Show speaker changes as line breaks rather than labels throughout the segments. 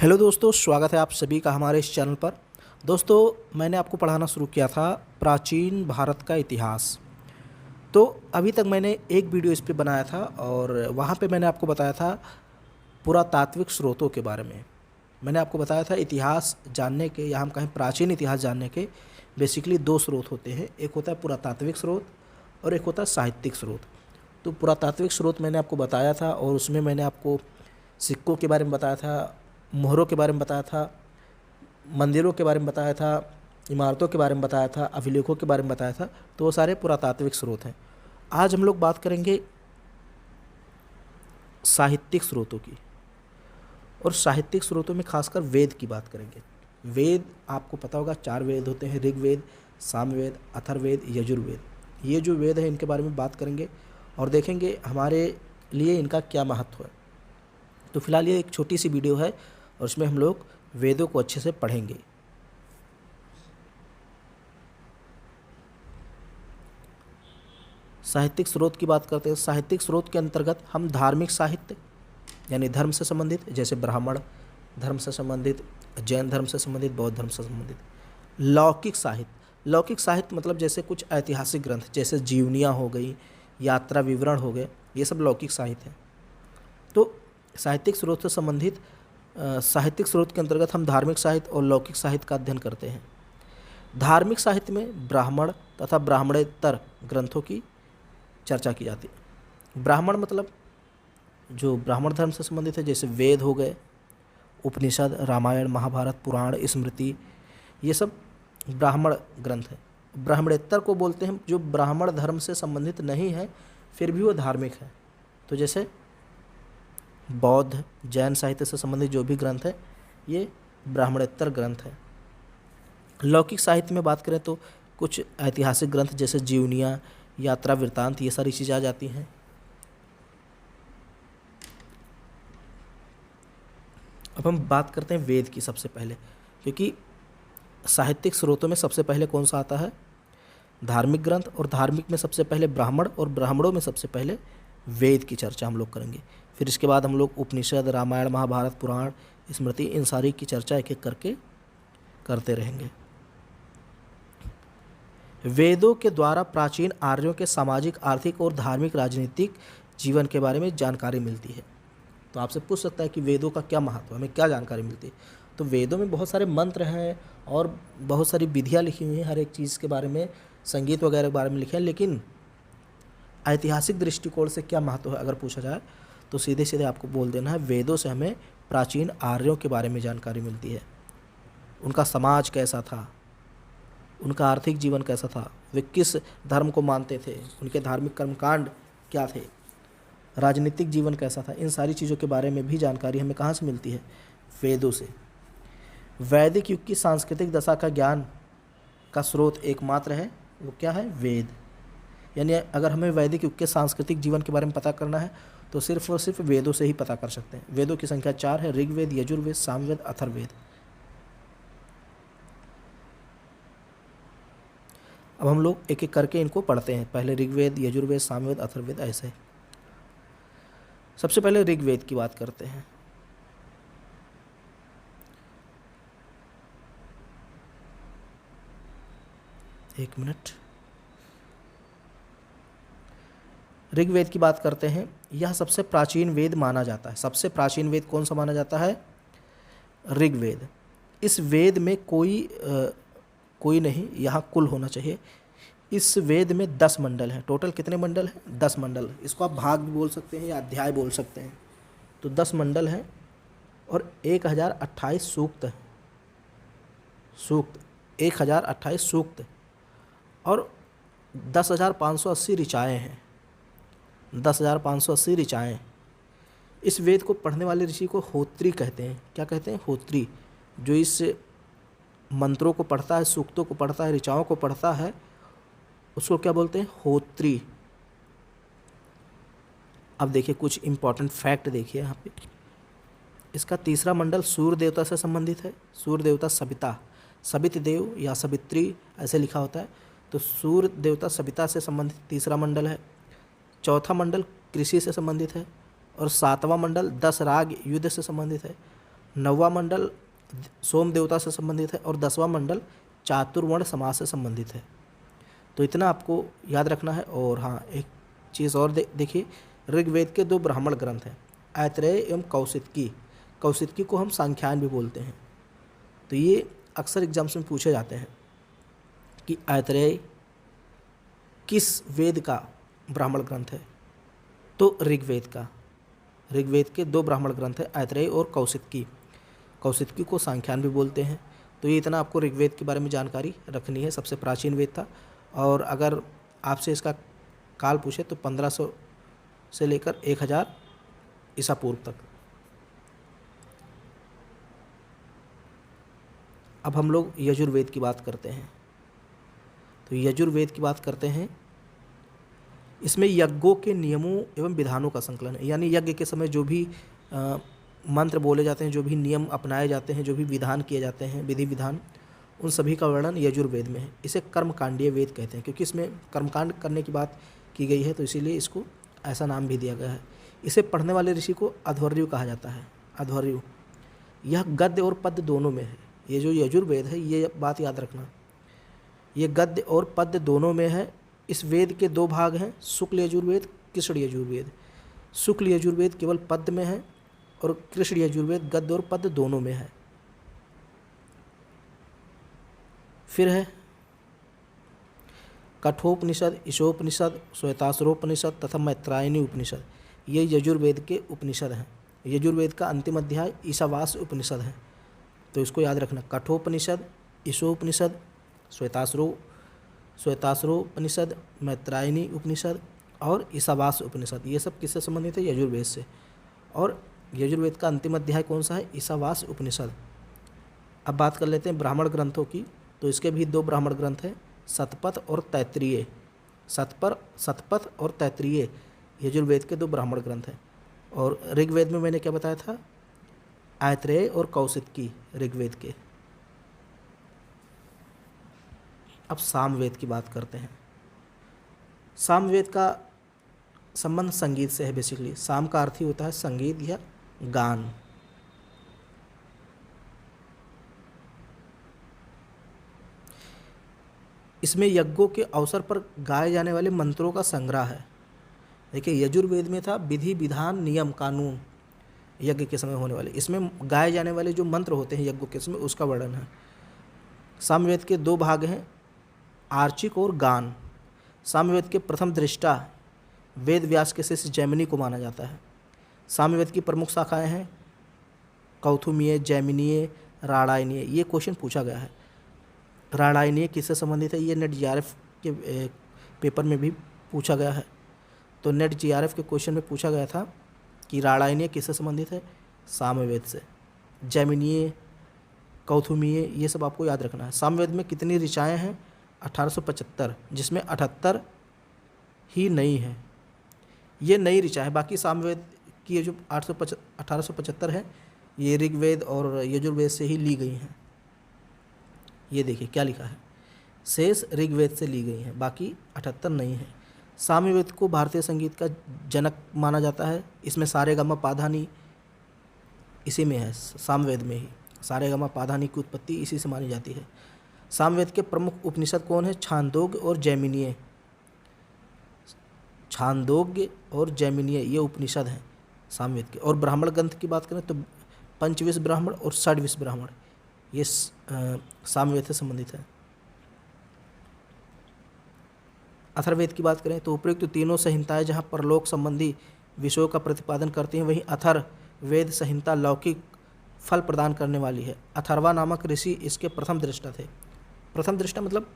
Hello दोस्तों, स्वागत है आप सभी का हमारे इस चैनल पर। दोस्तों, मैंने आपको पढ़ाना शुरू किया था प्राचीन भारत का इतिहास। तो अभी तक मैंने एक वीडियो इस पे बनाया था और वहाँ पे मैंने आपको बताया था पुरातात्विक स्रोतों के बारे में। मैंने आपको बताया था इतिहास जानने के या हम कहें प्राचीन इतिहास जानने के बेसिकली दो स्रोत होते हैं। एक होता है पुरातात्विक स्रोत और एक होता है साहित्यिक स्रोत। तो पुरातात्विक स्रोत मैंने आपको बताया था और उसमें मैंने आपको सिक्कों के बारे में बताया था, मोहरों के बारे में बताया था, मंदिरों के बारे में बताया था, इमारतों के बारे में बताया था, अभिलेखों के बारे में बताया था। तो वो सारे पुरातात्विक स्रोत हैं। आज हम लोग बात करेंगे साहित्यिक स्रोतों की, और साहित्यिक स्रोतों में खासकर वेद की बात करेंगे। वेद आपको पता होगा, चार वेद होते हैं: ऋग्वेद, सामवेद, अथर्ववेद, यजुर्वेद। ये जो वेद है इनके बारे में बात करेंगे और देखेंगे हमारे लिए इनका क्या महत्व है। तो फिलहाल ये एक छोटी सी वीडियो है और उसमें हम लोग वेदों को अच्छे से पढ़ेंगे। साहित्यिक स्रोत की बात करते हैं। साहित्यिक स्रोत के अंतर्गत हम धार्मिक साहित्य यानी धर्म से संबंधित, जैसे ब्राह्मण धर्म से संबंधित, जैन धर्म से संबंधित, बौद्ध धर्म से संबंधित। लौकिक साहित्य, लौकिक साहित्य मतलब जैसे कुछ ऐतिहासिक ग्रंथ, जैसे जीवनियाँ हो गई, यात्रा विवरण हो गए, ये सब लौकिक साहित्य है। तो साहित्यिक स्रोत से संबंधित साहित्यिक स्रोत के अंतर्गत हम धार्मिक साहित्य और लौकिक साहित्य का अध्ययन करते हैं। धार्मिक साहित्य में ब्राह्मण तथा ब्राह्मणेतर ग्रंथों की चर्चा की जाती है। ब्राह्मण मतलब जो ब्राह्मण धर्म से संबंधित है, जैसे वेद हो गए, उपनिषद, रामायण, महाभारत, पुराण, स्मृति, ये सब ब्राह्मण ग्रंथ है। ब्राह्मणेतर को बोलते हैं जो ब्राह्मण धर्म से संबंधित नहीं है फिर भी वो धार्मिक है। तो जैसे बौद्ध, जैन साहित्य से संबंधित जो भी ग्रंथ है ये ब्राह्मणेतर ग्रंथ है। लौकिक साहित्य में बात करें तो कुछ ऐतिहासिक ग्रंथ जैसे जीवनियाँ, यात्रा वृत्तांत, ये सारी चीज़ें आ जाती हैं। अब हम बात करते हैं वेद की सबसे पहले, क्योंकि साहित्यिक स्रोतों में सबसे पहले कौन सा आता है? धार्मिक ग्रंथ, और धार्मिक में सबसे पहले ब्राह्मण, और ब्राह्मणों में सबसे पहले वेद की चर्चा हम लोग करेंगे। फिर इसके बाद हम लोग उपनिषद, रामायण, महाभारत, पुराण, स्मृति, इन सारी की चर्चा एक एक करके करते रहेंगे। वेदों के द्वारा प्राचीन आर्यों के सामाजिक, आर्थिक और धार्मिक, राजनीतिक जीवन के बारे में जानकारी मिलती है। तो आपसे पूछ सकता है कि वेदों का क्या महत्व है, हमें क्या जानकारी मिलती है? तो वेदों में बहुत सारे मंत्र हैं और बहुत सारी विधियाँ लिखी हुई हैं, हर एक चीज़ के बारे में, संगीत वगैरह के बारे में लिखे हैं। लेकिन ऐतिहासिक दृष्टिकोण से क्या महत्व है अगर पूछा जाए तो सीधे सीधे आपको बोल देना है, वेदों से हमें प्राचीन आर्यों के बारे में जानकारी मिलती है। उनका समाज कैसा था, उनका आर्थिक जीवन कैसा था, वे किस धर्म को मानते थे, उनके धार्मिक कर्मकांड क्या थे, राजनीतिक जीवन कैसा था, इन सारी चीज़ों के बारे में भी जानकारी हमें कहाँ से मिलती है? वेदों से। वैदिक युग की सांस्कृतिक दशा का ज्ञान का स्रोत एकमात्र है, वो क्या है? वेद। यानी अगर हमें वैदिक युग के सांस्कृतिक जीवन के बारे में पता करना है तो सिर्फ और सिर्फ वेदों से ही पता कर सकते हैं। वेदों की संख्या 4 है: ऋग्वेद, यजुर्वेद, सामवेद, अथर्ववेद। अब हम लोग एक एक करके इनको पढ़ते हैं। पहले ऋग्वेद, यजुर्वेद, सामवेद, अथर्ववेद, ऐसे। सबसे पहले ऋग्वेद की बात करते हैं। एक मिनट। ऋग्वेद की बात करते हैं। यह सबसे प्राचीन वेद माना जाता है। सबसे प्राचीन वेद कौन सा माना जाता है? ऋग्वेद। इस वेद में कोई नहीं, यहाँ कुल होना चाहिए। इस वेद में 10 मंडल हैं। टोटल कितने मंडल हैं? 10 मंडल। इसको आप भाग भी बोल सकते हैं या अध्याय बोल सकते हैं। तो 10 मंडल हैं और 1028 सूक्त हैं। सूक्त 1028 सूक्त और 10,580 ऋचाएँ हैं। 10,580 ऋचाएँ। इस वेद को पढ़ने वाले ऋषि को होत्री कहते हैं। क्या कहते हैं? होत्री। जो इस मंत्रों को पढ़ता है, सूक्तों को पढ़ता है, ऋचाओं को पढ़ता है, उसको क्या बोलते हैं? होत्री। अब देखिए कुछ इंपॉर्टेंट फैक्ट देखिए यहाँ पे। इसका तीसरा मंडल सूर्य देवता से संबंधित है। सूर्य देवता सविता, सवित देव या सवित्री ऐसे लिखा होता है। तो सूर्य देवता सविता से संबंधित तीसरा मंडल है। चौथा मंडल कृषि से संबंधित है और 7वां मंडल 10 राग युद्ध से संबंधित है। 9वां मंडल सोम देवता से संबंधित है और 10वां मंडल चातुर्वर्ण समाज से संबंधित है। तो इतना आपको याद रखना है। और हाँ, एक चीज़ और देखिए, ऋग्वेद के 2 ब्राह्मण ग्रंथ हैं, ऐतरेय एवं कौशितकी। कौशितकी को हम सांख्यायन भी बोलते हैं। तो ये अक्सर एग्जाम्स में पूछे जाते हैं कि ऐतरेय किस वेद का ब्राह्मण ग्रंथ है। तो ऋग्वेद का। ऋग्वेद के 2 ब्राह्मण ग्रंथ हैं, ऐतरेय और कौशितकी। कौशितकी को सांख्यायन भी बोलते हैं। तो ये इतना आपको ऋग्वेद के बारे में जानकारी रखनी है। सबसे प्राचीन वेद था। और अगर आपसे इसका काल पूछे तो 1500 से लेकर 1000 ईसा पूर्व तक। अब हम लोग यजुर्वेद की बात करते हैं। तो यजुर्वेद की बात करते हैं, इसमें यज्ञों के नियमों एवं विधानों का संकलन है। यानी यज्ञ के समय जो भी मंत्र बोले जाते हैं, जो भी नियम अपनाए जाते हैं, जो भी विधान किए जाते हैं, विधि विधान, उन सभी का वर्णन यजुर्वेद में है। इसे कर्मकांडीय वेद कहते हैं, क्योंकि इसमें कर्मकांड करने की बात की गई है, तो इसीलिए इसको ऐसा नाम भी दिया गया है। इसे पढ़ने वाले ऋषि को अध्वर्यु कहा जाता है। अध्वर्यु। यह गद्य और पद्य दोनों में है। ये जो यजुर्वेद है, ये बात याद रखना, ये गद्य और पद्य दोनों में है। इस वेद के 2 भाग हैं, शुक्ल यजुर्वेद, कृष्ण यजुर्वेद। शुक्ल यजुर्वेद केवल पद्य में है और कृष्ण यजुर्वेद गद्य और पद्य दोनों में है। फिर है कठोपनिषद, ईशोपनिषद, श्वेताश्वरोपनिषद तथा मैत्रायणी उपनिषद। ये यजुर्वेद के उपनिषद हैं। यजुर्वेद का अंतिम अध्याय ईशावास्य उपनिषद है, तो इसको याद रखना। कठोपनिषद, ईशोपनिषद, श्वेताश्वरोपनिषद, मैत्रायणी उपनिषद और ईशावास्य उपनिषद, ये सब किससे संबंधित है? यजुर्वेद से। और यजुर्वेद का अंतिम अध्याय कौन सा है? ईशावास्य उपनिषद। अब बात कर लेते हैं ब्राह्मण ग्रंथों की। तो इसके भी 2 ब्राह्मण ग्रंथ हैं, शतपथ और तैत्तिरीय। शतपथ और तैत्तिरीय यजुर्वेद के 2 ब्राह्मण ग्रंथ हैं। और ऋग्वेद में मैंने क्या बताया था? ऐतरेय और कौशितकी ऋग्वेद के। अब सामवेद की बात करते हैं। सामवेद का संबंध संगीत से है। बेसिकली साम का अर्थ ही होता है संगीत या गान। इसमें यज्ञों के अवसर पर गाए जाने वाले मंत्रों का संग्रह है। देखिए, यजुर्वेद में था विधि विधान नियम कानून यज्ञ के समय होने वाले। इसमें गाए जाने वाले जो मंत्र होते हैं यज्ञों के समय, उसका वर्णन है। सामवेद के 2 भाग हैं, आर्चिक और गान। सामवेद के प्रथम दृष्टा वेद व्यास के शिष्य जैमिनी को माना जाता है। सामवेद की प्रमुख शाखाएं हैं कौथुमीय, जैमिनीय, राणायनीय। ये क्वेश्चन पूछा गया है। राणायनीय किससे संबंधित है? ये नेट जीआरएफ के पेपर में भी पूछा गया है। तो नेट जीआरएफ के क्वेश्चन में पूछा गया था कि राणायनीय किससे संबंधित है? सामवेद से। जैमिनीय, कौथुमीय, ये सब आपको याद रखना है। सामवेद में कितनी ऋचाएँ हैं? 1875, जिसमें 78 ही नई है। ये नई ऋचा है। बाकी सामवेद की ये जो 1875 है, ये ऋग्वेद और यजुर्वेद से ही ली गई हैं। ये देखिए क्या लिखा है, शेष ऋग्वेद से ली गई हैं, बाकी 78 नहीं है। सामवेद को भारतीय संगीत का जनक माना जाता है। इसमें सारेगामा पाधानी इसी में है, सामवेद में ही सारेगामा पाधानी की उत्पत्ति इसी से मानी जाती है। सामवेद के प्रमुख उपनिषद कौन है? छांदोग्य और जैमिनीय। छांदोग्य और जैमिनीय ये उपनिषद हैं सामवेद के। और ब्राह्मण ग्रंथ की बात करें तो पंचविश ब्राह्मण और षड्विश ब्राह्मण ये सामवेद से संबंधित है। अथर्ववेद की बात करें तो उपयुक्त तीनों संहिताएं जहाँ परलोक संबंधी विषयों का प्रतिपादन करती हैं, वहीं अथर्ववेद संहिता लौकिक फल प्रदान करने वाली है। अथर्वा नामक ऋषि इसके प्रथम दृष्टा थे। प्रथम दृष्टा मतलब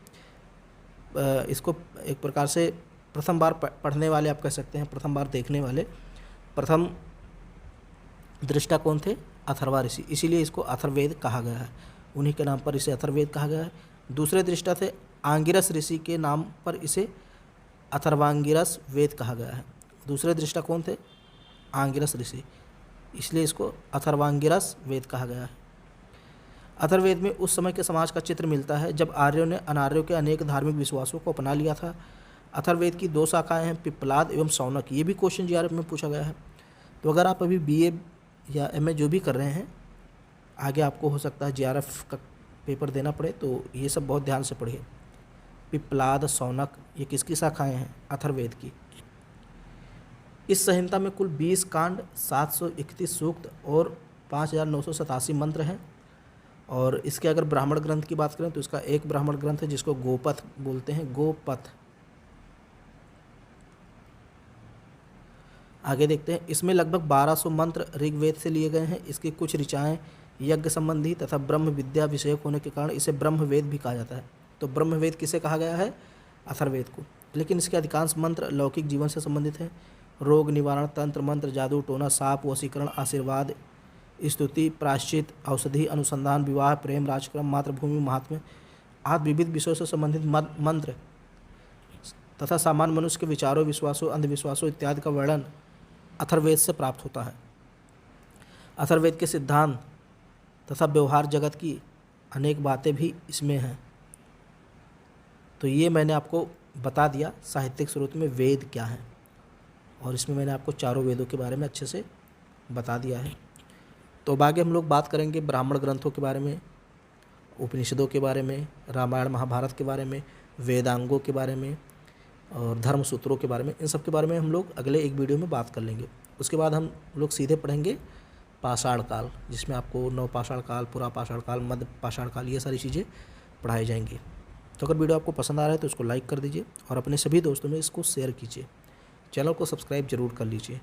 इसको एक प्रकार से प्रथम बार पढ़ने वाले आप कह सकते हैं, प्रथम बार देखने वाले। प्रथम दृष्टा कौन थे? अथर्वा ऋषि, इसीलिए इसको अथर्ववेद कहा गया है। उन्हीं के नाम पर इसे अथर्ववेद कहा गया है। दूसरे दृष्टा थे आंगिरस ऋषि, के नाम पर इसे अथर्वांगिरस वेद कहा गया है। दूसरे दृष्टा कौन थे? आंगिरस ऋषि, इसलिए इसको अथर्वांगिरस वेद कहा गया है। अथर्ववेद में उस समय के समाज का चित्र मिलता है जब आर्यों ने अनार्यों के अनेक धार्मिक विश्वासों को अपना लिया था। अथर्ववेद की 2 शाखाएं हैं, पिप्पलाद एवं शौनक। ये भी क्वेश्चन जीआरएफ में पूछा गया है। तो अगर आप अभी बीए या एमए जो भी कर रहे हैं आगे आपको हो सकता है JRF का पेपर देना पड़े, तो ये सब बहुत ध्यान से पढ़िए। पिप्लाद, शौनक, ये किसकी शाखाएं हैं? अथर्ववेद की। इस संहिता में कुल 20 कांड, 731 सूक्त और 5987 मंत्र हैं। और इसके अगर ब्राह्मण ग्रंथ की बात करें तो इसका एक ब्राह्मण ग्रंथ है जिसको गोपथ बोलते हैं, गोपथ। आगे देखते हैं, इसमें लगभग 1200 मंत्र ऋग्वेद से लिए गए हैं। इसकी कुछ ऋचाएँ यज्ञ संबंधी तथा ब्रह्म विद्या विषयक होने के कारण इसे ब्रह्मवेद भी कहा जाता है। तो ब्रह्मवेद किसे कहा गया है? अथर्ववेद को। लेकिन इसके अधिकांश मंत्र लौकिक जीवन से संबंधित हैं। रोग निवारण, तंत्र मंत्र, जादू टोना, साप वशीकरण, आशीर्वाद, स्तुति, प्रायश्चित, औषधि, अनुसंधान, विवाह, प्रेम, राजक्रम, मातृभूमि, महात्म्य आदि विविध विषयों से संबंधित मंत्र तथा सामान्य मनुष्य के विचारों, विश्वासों, अंधविश्वासों इत्यादि का वर्णन अथर्ववेद से प्राप्त होता है। अथर्ववेद के सिद्धांत तथा व्यवहार जगत की अनेक बातें भी इसमें हैं। तो ये मैंने आपको बता दिया साहित्यिक स्रोत में वेद क्या है, और इसमें मैंने आपको चारों वेदों के बारे में अच्छे से बता दिया है। तो अब आगे हम लोग बात करेंगे ब्राह्मण ग्रंथों के बारे में, उपनिषदों के बारे में, रामायण महाभारत के बारे में, वेदांगों के बारे में और धर्म सूत्रों के बारे में। इन सब के बारे में हम लोग अगले एक वीडियो में बात कर लेंगे। उसके बाद हम लोग सीधे पढ़ेंगे पाषाण काल, जिसमें आपको नवपाषाण काल, पुरा पाषाण काल, मध्य पाषाण काल, ये सारी चीज़ें पढ़ाई जाएंगी। तो अगर वीडियो आपको पसंद आ रहा है तो इसको लाइक कर दीजिए और अपने सभी दोस्तों में इसको शेयर कीजिए। चैनल को सब्सक्राइब जरूर कर लीजिए।